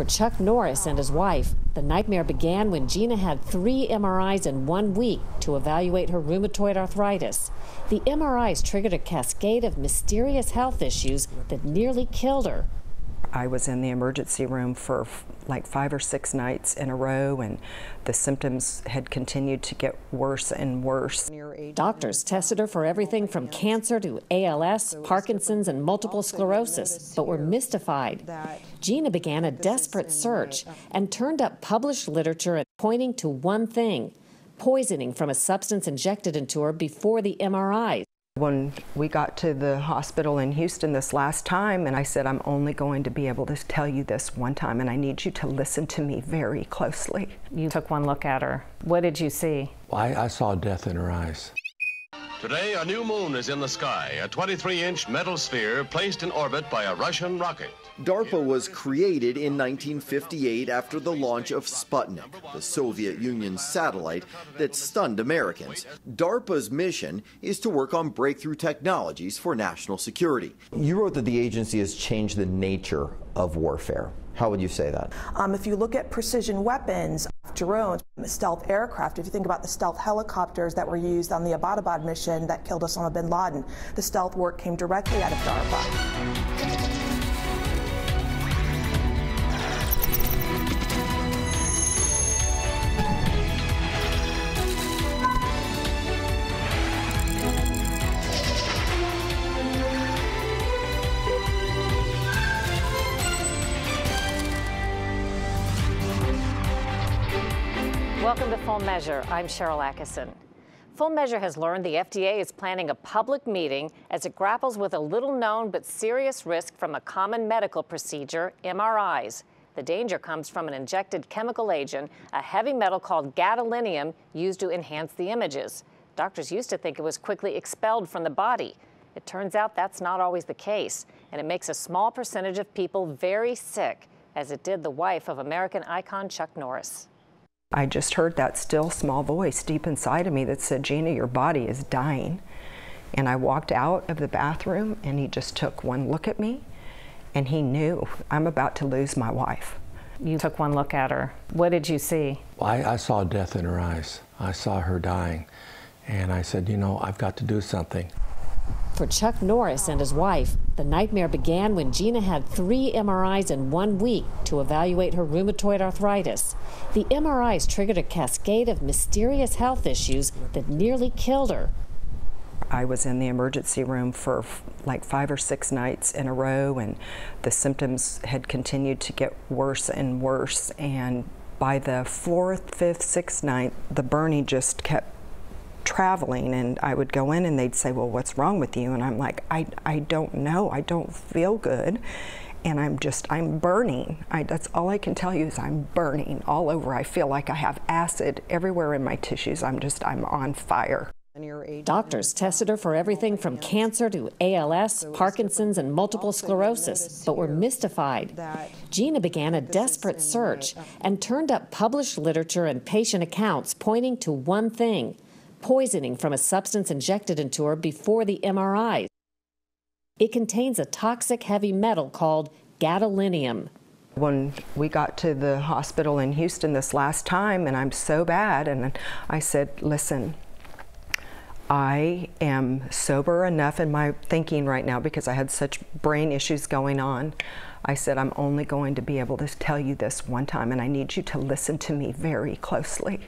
For Chuck Norris and his wife, the nightmare began when Gina had 3 MRIs in 1 week to evaluate her rheumatoid arthritis. The MRIs triggered a cascade of mysterious health issues that nearly killed her. I was in the emergency room for like 5 or 6 nights in a row, and the symptoms had continued to get worse and worse. Doctors tested her for everything from cancer to ALS, Parkinson's, and multiple sclerosis, but were mystified. Gina began a desperate search and turned up published literature pointing to one thing: poisoning from a substance injected into her before the MRI. When we got to the hospital in Houston this last time, and I said, I'm only going to be able to tell you this one time, and I need you to listen to me very closely. You took one look at her. What did you see? Well, I saw death in her eyes. Today, a new moon is in the sky, a 23-inch metal sphere placed in orbit by a Russian rocket. DARPA was created in 1958 after the launch of Sputnik, the Soviet Union's satellite that stunned Americans. DARPA's mission is to work on breakthrough technologies for national security. You wrote that the agency has changed the nature of warfare. How would you say that? If you look at precision weapons, drones, stealth aircraft, if you think about the stealth helicopters that were used on the Abbottabad mission that killed Osama bin Laden, the stealth work came directly out of DARPA. Welcome to Full Measure. I'm Cheryl Atkinson. Full Measure has learned the FDA is planning a public meeting as it grapples with a little-known but serious risk from a common medical procedure, MRIs. The danger comes from an injected chemical agent, a heavy metal called gadolinium, used to enhance the images. Doctors used to think it was quickly expelled from the body. It turns out that's not always the case, and it makes a small percentage of people very sick, as it did the wife of American icon Chuck Norris. I just heard that still small voice deep inside of me that said, Gina, your body is dying. And I walked out of the bathroom, and he just took one look at me, and he knew I'm about to lose my wife. You took one look at her. What did you see? Well, I saw death in her eyes. I saw her dying. And I said, you know, I've got to do something. For Chuck Norris and his wife, the nightmare began when Gina had 3 MRIs in 1 week to evaluate her rheumatoid arthritis. The MRIs triggered a cascade of mysterious health issues that nearly killed her. I was in the emergency room for like 5 or 6 nights in a row, and the symptoms had continued to get worse and worse. And by the 4th, 5th, 6th night, the burning just kept traveling, and I would go in and they'd say, well, what's wrong with you? And I'm like, I don't know, I don't feel good, and I'm burning. That's all I can tell you is I'm burning all over. I feel like I have acid everywhere in my tissues. I'm on fire. Doctors tested her for everything from cancer to ALS, Parkinson's, and multiple sclerosis, but were mystified. Gina began a desperate search and turned up published literature and patient accounts pointing to one thing: poisoning from a substance injected into her before the MRI. It contains a toxic heavy metal called gadolinium. When we got to the hospital in Houston this last time, and I'm so bad, and I said, listen, I am sober enough in my thinking right now because I had such brain issues going on. I said, I'm only going to be able to tell you this one time, and I need you to listen to me very closely.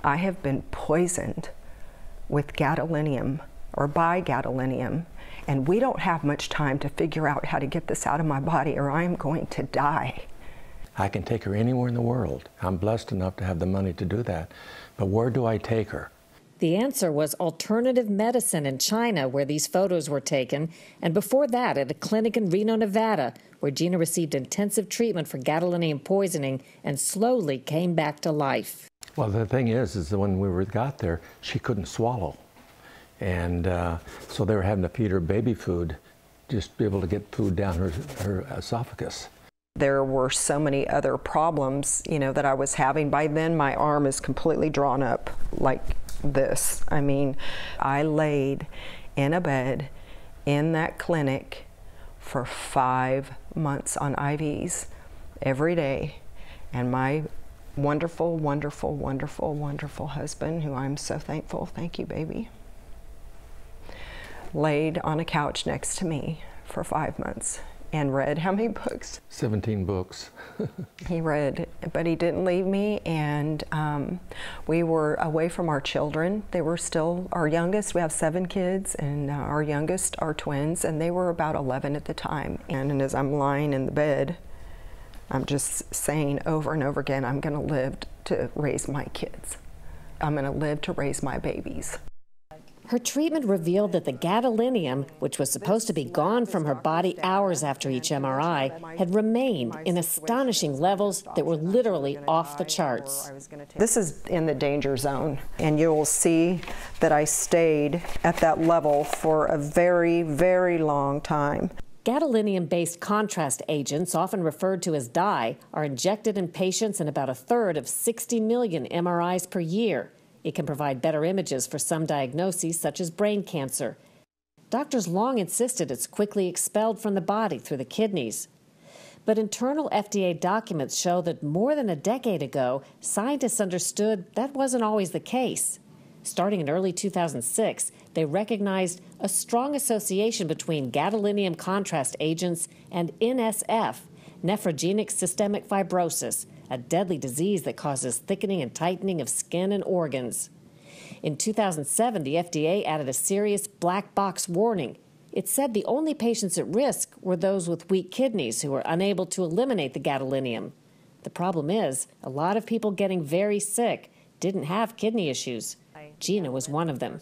I have been poisoned with gadolinium, or by gadolinium, and we don't have much time to figure out how to get this out of my body, or I'm going to die. I can take her anywhere in the world. I'm blessed enough to have the money to do that. But where do I take her? The answer was alternative medicine in China, where these photos were taken, and before that at a clinic in Reno, Nevada, where Gina received intensive treatment for gadolinium poisoning and slowly came back to life. Well, the thing is that when we got there, she couldn't swallow. And so they were having to feed her baby food, just be able to get food down her esophagus. There were so many other problems, you know, that I was having. By then, my arm is completely drawn up like this. I mean, I laid in a bed in that clinic for 5 months on IVs. every day. And my wonderful, wonderful, wonderful, wonderful husband, who I'm so thankful, thank you, baby, laid on a couch next to me for 5 months and read how many books? 17 books. He read, but he didn't leave me, and we were away from our children. They were still our youngest. We have 7 kids, and our youngest are twins, and they were about 11 at the time. And as I'm lying in the bed, I'm just saying over and over again, I'm going to live to raise my kids. I'm going to live to raise my babies. Her treatment revealed that the gadolinium, which was supposed to be gone from her body hours after each MRI, had remained in astonishing levels that were literally off the charts. This is in the danger zone, and you'll see that I stayed at that level for a very, very long time. Gadolinium-based contrast agents, often referred to as dye, are injected in patients in about a third of 60 million MRIs per year. It can provide better images for some diagnoses, such as brain cancer. Doctors long insisted it's quickly expelled from the body through the kidneys. But internal FDA documents show that more than a decade ago, scientists understood that wasn't always the case. Starting in early 2006, they recognized a strong association between gadolinium contrast agents and NSF, nephrogenic systemic fibrosis, a deadly disease that causes thickening and tightening of skin and organs. In 2007, the FDA added a serious black box warning. It said the only patients at risk were those with weak kidneys who were unable to eliminate the gadolinium. The problem is, a lot of people getting very sick didn't have kidney issues. Gina was one of them.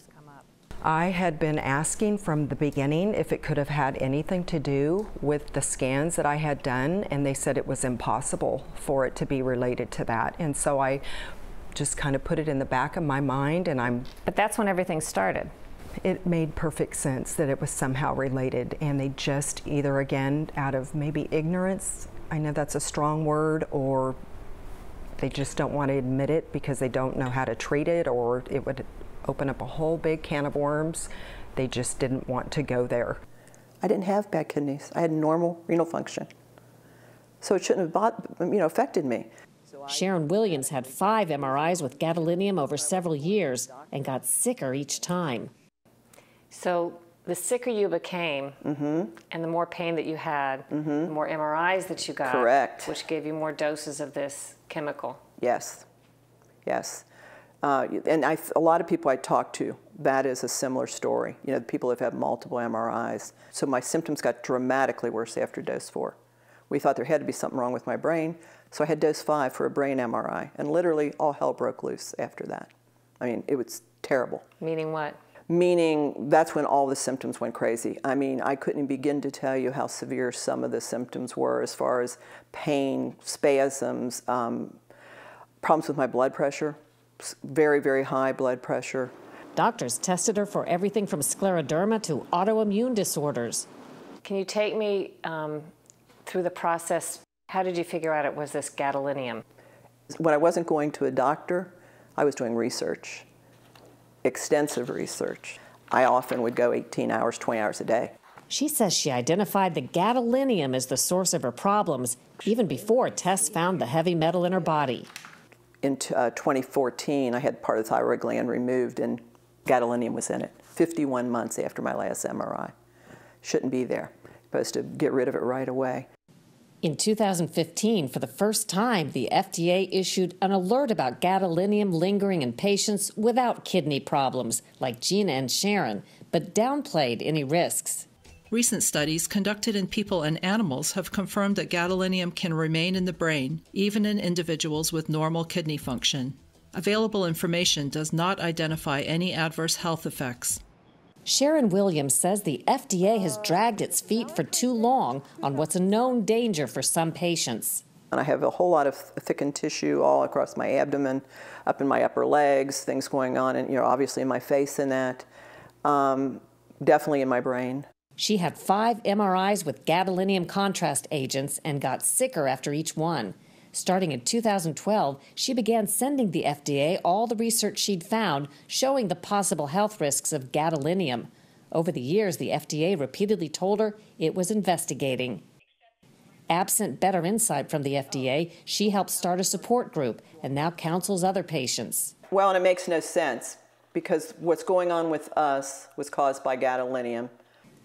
I had been asking from the beginning if it could have had anything to do with the scans that I had done, and they said it was impossible for it to be related to that. And so I just kind of put it in the back of my mind, and But that's when everything started. It made perfect sense that it was somehow related, and they just either, again, out of maybe ignorance, I know that's a strong word, or they just don't want to admit it because they don't know how to treat it, or it would open up a whole big can of worms. They just didn't want to go there. I didn't have bad kidneys. I had normal renal function. So it shouldn't have affected me. Sharon Williams had 5 MRIs with gadolinium over several years and got sicker each time. So the sicker you became, and the more pain that you had, the more MRIs that you got, correct, which gave you more doses of this chemical. Yes, yes. And a lot of people I talk to, that is a similar story. You know, people have had multiple MRIs. So my symptoms got dramatically worse after dose 4. We thought there had to be something wrong with my brain, so I had dose 5 for a brain MRI, and literally all hell broke loose after that. I mean, it was terrible. Meaning what? Meaning that's when all the symptoms went crazy. I mean, I couldn't begin to tell you how severe some of the symptoms were as far as pain, spasms, problems with my blood pressure. Very, very high blood pressure. Doctors tested her for everything from scleroderma to autoimmune disorders. Can you take me through the process? How did you figure out it was this gadolinium? When I wasn't going to a doctor, I was doing research, extensive research. I often would go 18 hours, 20 hours a day. She says she identified the gadolinium as the source of her problems even before tests found the heavy metal in her body. In 2014, I had part of the thyroid gland removed, and gadolinium was in it. 51 months after my last MRI. Shouldn't be there. Supposed to get rid of it right away. In 2015, for the first time, the FDA issued an alert about gadolinium lingering in patients without kidney problems, like Gina and Sharon, but downplayed any risks. Recent studies conducted in people and animals have confirmed that gadolinium can remain in the brain, even in individuals with normal kidney function. Available information does not identify any adverse health effects. Sharon Williams says the FDA has dragged its feet for too long on what's a known danger for some patients. And I have a whole lot of thickened tissue all across my abdomen, up in my upper legs, things going on, and obviously in my face and that, definitely in my brain. She had 5 MRIs with gadolinium contrast agents and got sicker after each one. Starting in 2012, she began sending the FDA all the research she'd found showing the possible health risks of gadolinium. Over the years, the FDA repeatedly told her it was investigating. Absent better insight from the FDA, she helped start a support group and now counsels other patients. Well, and it makes no sense because what's going on with us was caused by gadolinium.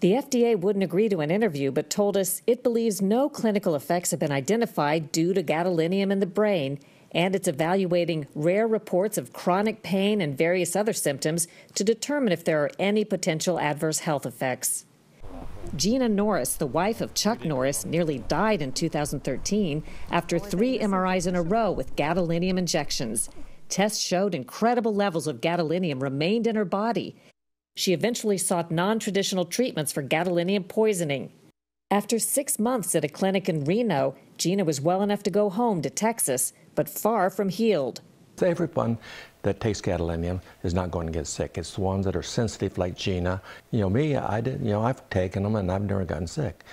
The FDA wouldn't agree to an interview, but told us it believes no clinical effects have been identified due to gadolinium in the brain, and it's evaluating rare reports of chronic pain and various other symptoms to determine if there are any potential adverse health effects. Gina Norris, the wife of Chuck Norris, nearly died in 2013 after 3 MRIs in a row with gadolinium injections. Tests showed incredible levels of gadolinium remained in her body. She eventually sought non-traditional treatments for gadolinium poisoning. After 6 months at a clinic in Reno, Gina was well enough to go home to Texas, but far from healed. Everyone that takes gadolinium is not going to get sick. It's the ones that are sensitive like Gina. Me, I've taken them and I've never gotten sick.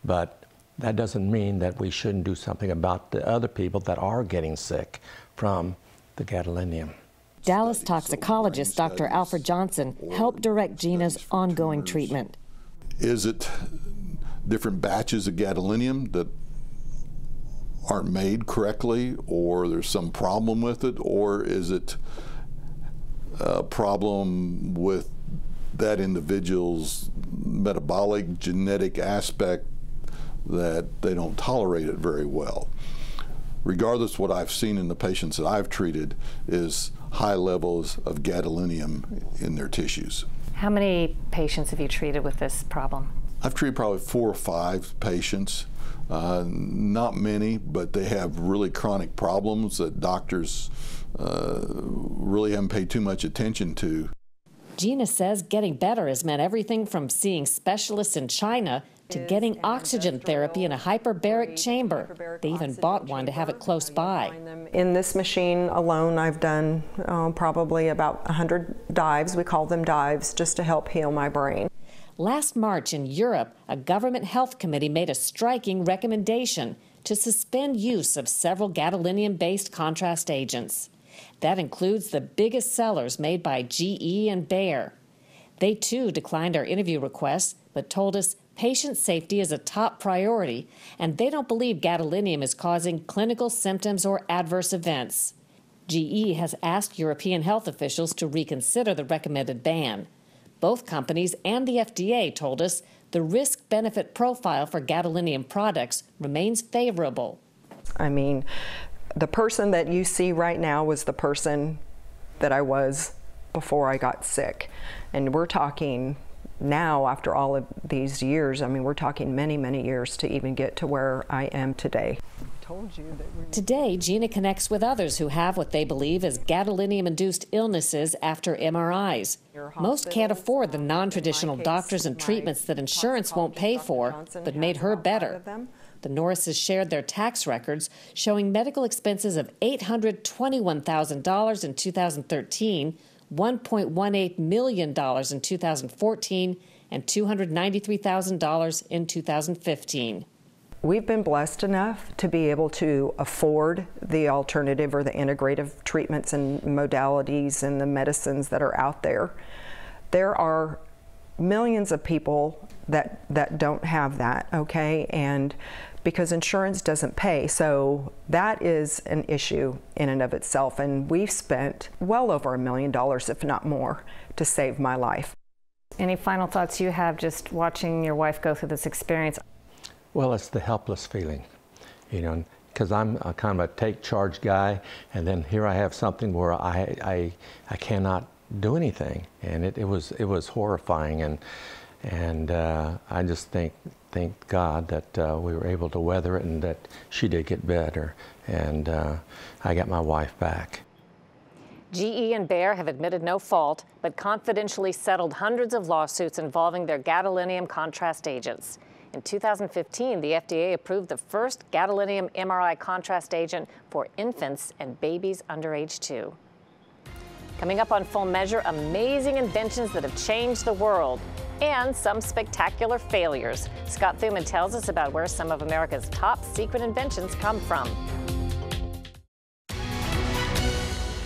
But that doesn't mean that we shouldn't do something about the other people that are getting sick from the gadolinium. Dallas toxicologist Dr. Alfred Johnson helped direct Gina's ongoing treatment. Is it different batches of gadolinium that aren't made correctly, or there's some problem with it, or is it a problem with that individual's metabolic genetic aspect that they don't tolerate it very well? Regardless, what I've seen in the patients that I've treated is high levels of gadolinium in their tissues. How many patients have you treated with this problem? I've treated probably 4 or 5 patients. Not many, but they have really chronic problems that doctors really haven't paid too much attention to. Gina says getting better has meant everything from seeing specialists in China to getting oxygen therapy in a hyperbaric chamber. They even bought one to have it close by. In this machine alone, I've done probably about 100 dives. We call them dives, just to help heal my brain. Last March in Europe, a government health committee made a striking recommendation to suspend use of several gadolinium-based contrast agents. That includes the biggest sellers made by GE and Bayer. They too declined our interview request, but told us patient safety is a top priority, and they don't believe gadolinium is causing clinical symptoms or adverse events. GE has asked European health officials to reconsider the recommended ban. Both companies and the FDA told us the risk-benefit profile for gadolinium products remains favorable. I mean, the person that you see right now was the person that I was before I got sick. And we're talking now, after all of these years, I mean, we're talking many, many years to even get to where I am today. Today, Gina connects with others who have what they believe is gadolinium-induced illnesses after MRIs. Most can't afford the non-traditional doctors and treatments that insurance won't pay for, but made her better. The Norrises shared their tax records, showing medical expenses of $821,000 in 2013, $1.18 million in 2014, and $293,000 in 2015. We've been blessed enough to be able to afford the alternative or the integrative treatments and modalities and the medicines that are out there. There are millions of people that don't have that, okay? And because insurance doesn't pay, so that is an issue in and of itself. And we've spent well over $1 million, if not more, to save my life. Any final thoughts you have just watching your wife go through this experience? Well, it's the helpless feeling, because I'm a kind of a take charge guy, and then here I have something where I cannot do anything, and it was horrifying, and I just thank God that we were able to weather it and that she did get better, and I got my wife back. GE and Bayer have admitted no fault, but confidentially settled hundreds of lawsuits involving their gadolinium contrast agents. In 2015, the FDA approved the first gadolinium MRI contrast agent for infants and babies under age 2. Coming up on Full Measure, amazing inventions that have changed the world and some spectacular failures. Scott Thuman tells us about where some of America's top secret inventions come from.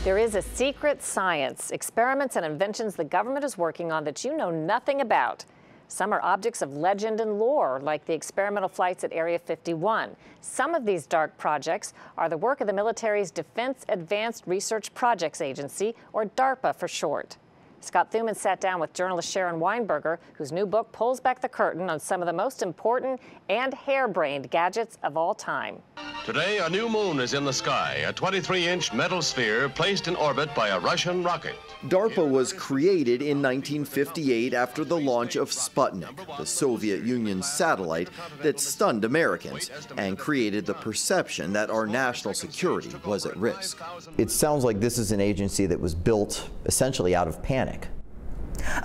There is a secret science, experiments and inventions the government is working on that you know nothing about. Some are objects of legend and lore, like the experimental flights at Area 51. Some of these dark projects are the work of the military's Defense Advanced Research Projects Agency, or DARPA for short. Scott Thuman sat down with journalist Sharon Weinberger, whose new book pulls back the curtain on some of the most important and harebrained gadgets of all time. Today, a new moon is in the sky, a 23-inch metal sphere placed in orbit by a Russian rocket. DARPA was created in 1958 after the launch of Sputnik, the Soviet Union's satellite that stunned Americans and created the perception that our national security was at risk. It sounds like this is an agency that was built essentially out of panic.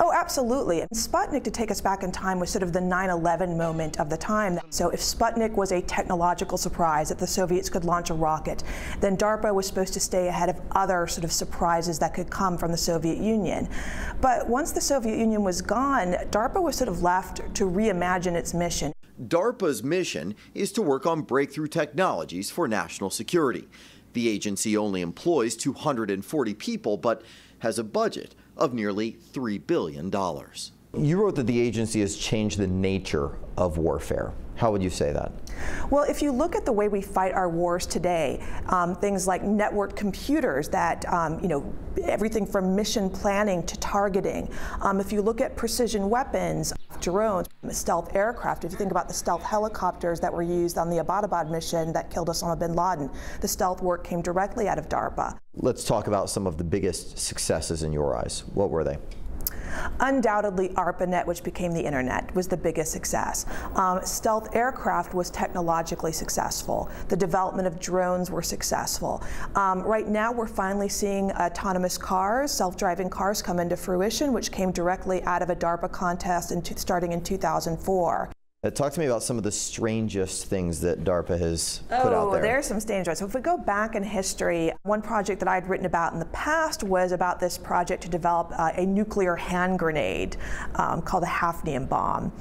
Oh, absolutely. Sputnik, to take us back in time, was sort of the 9/11 moment of the time. So if Sputnik was a technological surprise that the Soviets could launch a rocket, then DARPA was supposed to stay ahead of other sort of surprises that could come from the Soviet Union. But once the Soviet Union was gone, DARPA was sort of left to reimagine its mission. DARPA's mission is to work on breakthrough technologies for national security. The agency only employs 240 people, but has a budget of nearly $3 billion. You wrote that the agency has changed the nature of warfare. How would you say that? Well, if you look at the way we fight our wars today, things like networked computers that, everything from mission planning to targeting. If you look at precision weapons, drones, stealth aircraft, if you think about the stealth helicopters that were used on the Abbottabad mission that killed Osama bin Laden, the stealth work came directly out of DARPA. Let's talk about some of the biggest successes in your eyes. What were they? Undoubtedly, ARPANET, which became the internet, was the biggest success. Stealth aircraft was technologically successful. The development of drones were successful. Right now, we're finally seeing autonomous cars, self-driving cars come into fruition, which came directly out of a DARPA contest starting in 2004. Talk to me about some of the strangest things that DARPA has put out there. There's some strange ones. So if we go back in history, one project that I'd written about in the past was about this project to develop a nuclear hand grenade called the hafnium bomb.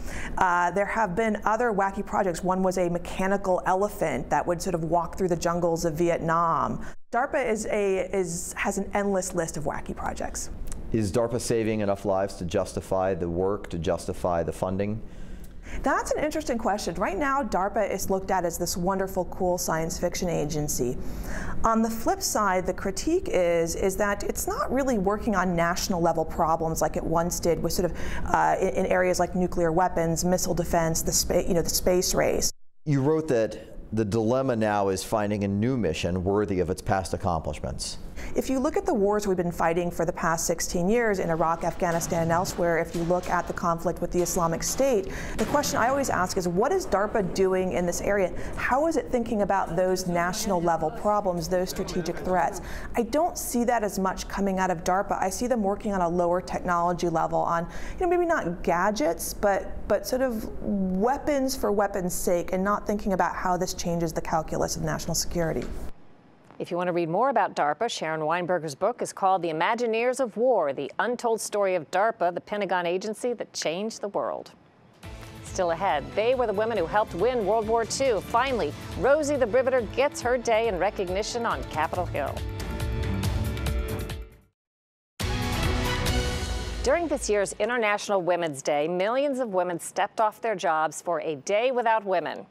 There have been other wacky projects. One was a mechanical elephant that would sort of walk through the jungles of Vietnam. DARPA has an endless list of wacky projects. Is DARPA saving enough lives to justify the work, to justify the funding? That's an interesting question. Right now, DARPA is looked at as this wonderful, cool science fiction agency. On the flip side, the critique is that it's not really working on national level problems like it once did with sort of in areas like nuclear weapons, missile defense, the space race. You wrote that the dilemma now is finding a new mission worthy of its past accomplishments. If you look at the wars we've been fighting for the past 16 years in Iraq, Afghanistan, and elsewhere, if you look at the conflict with the Islamic State, the question I always ask is, what is DARPA doing in this area? How is it thinking about those national level problems, those strategic threats? I don't see that as much coming out of DARPA. I see them working on a lower technology level on, maybe not gadgets, but sort of weapons for weapons' sake, and not thinking about how this changes the calculus of national security. If you want to read more about DARPA, Sharon Weinberger's book is called The Imagineers of War, The Untold Story of DARPA, the Pentagon agency that changed the world. Still ahead, they were the women who helped win World War II. Finally, Rosie the Riveter gets her day in recognition on Capitol Hill. During this year's International Women's Day, millions of women stepped off their jobs for a day without women.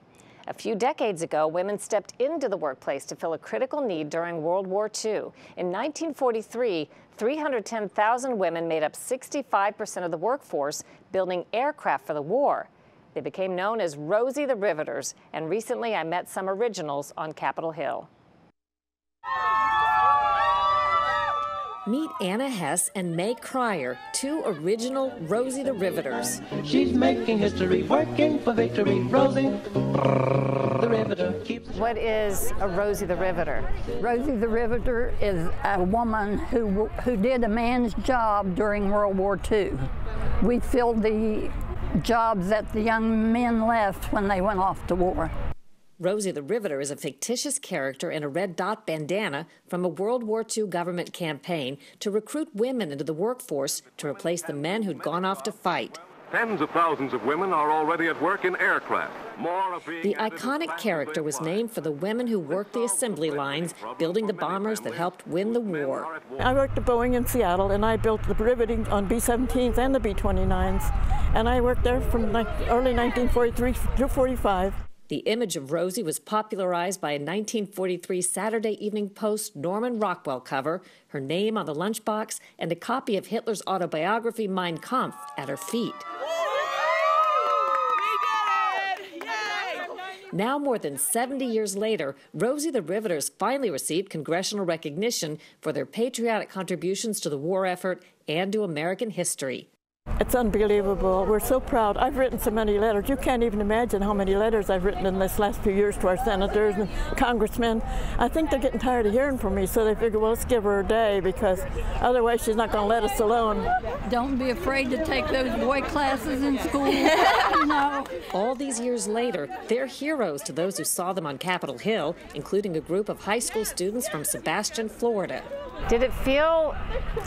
A few decades ago, women stepped into the workplace to fill a critical need during World War II. In 1943, 310,000 women made up 65% of the workforce, building aircraft for the war. They became known as Rosie the Riveters, and recently I met some originals on Capitol Hill. Meet Anna Hess and May Cryer, two original Rosie the Riveters. She's making history, working for victory. Rosie the Riveter keeps... What is a Rosie the Riveter? Rosie the Riveter is a woman who did a man's job during World War II. We filled the jobs that the young men left when they went off to war. Rosie the Riveter is a fictitious character in a red dot bandana from a World War II government campaign to recruit women into the workforce to replace the men who'd gone off to fight. Tens of thousands of women are already at work in aircraft. More are being The iconic character was named for the women who worked the assembly lines, building the bombers that helped win the war. I worked at Boeing in Seattle, and I built the riveting on B-17s and the B-29s. And I worked there from early 1943 to 45. The image of Rosie was popularized by a 1943 Saturday Evening Post Norman Rockwell cover, her name on the lunchbox, and a copy of Hitler's autobiography Mein Kampf at her feet. Now, more than 70 years later, Rosie the Riveters finally received congressional recognition for their patriotic contributions to the war effort and to American history. It's unbelievable. We're so proud. I've written so many letters. You can't even imagine how many letters I've written in this last few years to our senators and congressmen. I think they're getting tired of hearing from me, so they figure, well, let's give her a day, because otherwise she's not going to let us alone. Don't be afraid to take those boy classes in school. No. All these years later, they're heroes to those who saw them on Capitol Hill, including a group of high school students from Sebastian, Florida. Did it feel,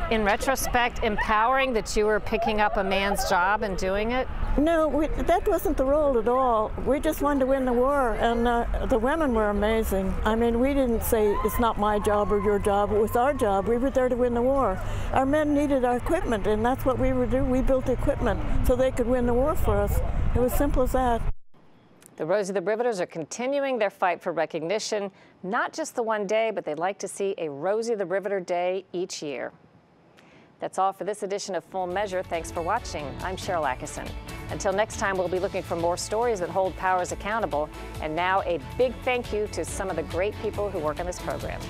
in retrospect, empowering that you were picking up a man's job and doing it? No, that wasn't the role at all. We just wanted to win the war, and the women were amazing. I mean, we didn't say it's not my job or your job, it was our job. We were there to win the war. Our men needed our equipment, and that's what we would do. We built the equipment so they could win the war for us. It was simple as that. The Rosie the Riveters are continuing their fight for recognition, not just the one day, but they'd like to see a Rosie the Riveter Day each year. That's all for this edition of Full Measure. Thanks for watching. I'm Cheryl Atkinson. Until next time, we'll be looking for more stories that hold powers accountable. And now a big thank you to some of the great people who work on this program.